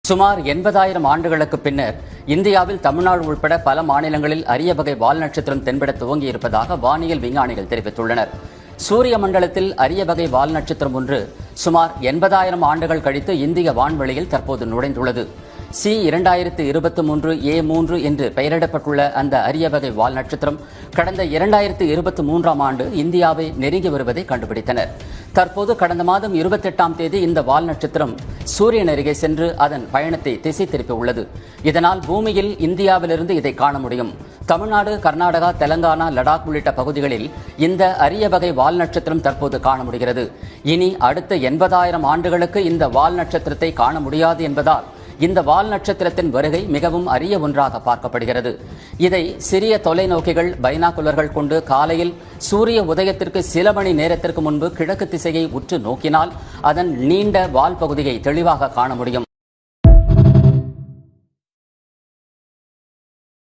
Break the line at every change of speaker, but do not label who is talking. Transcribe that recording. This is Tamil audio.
சுமார் 80,000 ஆண்டுகளுக்கு பின்னர் இந்தியாவில் தமிழ்நாடு உட்பட பல மாநிலங்களில் அரிய வகை வால் நட்சத்திரம் தென்பட துவங்கியிருப்பதாக வானியல் விஞ்ஞானிகள் தெரிவித்துள்ளனர். சூரிய மண்டலத்தில் அரிய வகை வால் நட்சத்திரம் ஒன்று சுமார் 80,000 ஆண்டுகள் கழித்து இந்திய வான்வெளியில் தற்போது நுழைந்துள்ளது. C2023A3 என்று பெயரிடப்பட்டுள்ள அந்த அரிய வகை வால் நட்சத்திரம் கடந்த 2023ஆம் ஆண்டு இந்தியாவை நெருங்கி வருவதை கண்டுபிடித்தனர். தற்போது கடந்த மாதம் 28ஆம் தேதி இந்த வால் நட்சத்திரம் சூரியன் அருகே சென்று அதன் பயணத்தை திசை திருப்பியுள்ளது. இதனால் பூமியில் இந்தியாவிலிருந்து இதை காண முடியும். தமிழ்நாடு, கர்நாடகா, தெலங்கானா, லடாக் உள்ளிட்ட பகுதிகளில் இந்த அரிய வகை வால் நட்சத்திரம் தற்போது காண முடிகிறது. இனி அடுத்த 80,000 ஆண்டுகளுக்கு இந்த வால் நட்சத்திரத்தை காண முடியாது என்பதால் இந்த வால் நட்சத்திரத்தின் வருகை மிகவும் அரிய ஒன்றாக பார்க்கப்படுகிறது. இதை சிறிய தொலைநோக்கிகள், பைனாகுலர்கள் கொண்டு காலையில் சூரிய உதயத்திற்கு சில மணி நேரத்திற்கு முன்பு கிழக்கு திசையை உற்று நோக்கினால் அதன் நீண்ட வால் பகுதியை தெளிவாக காண முடியும்.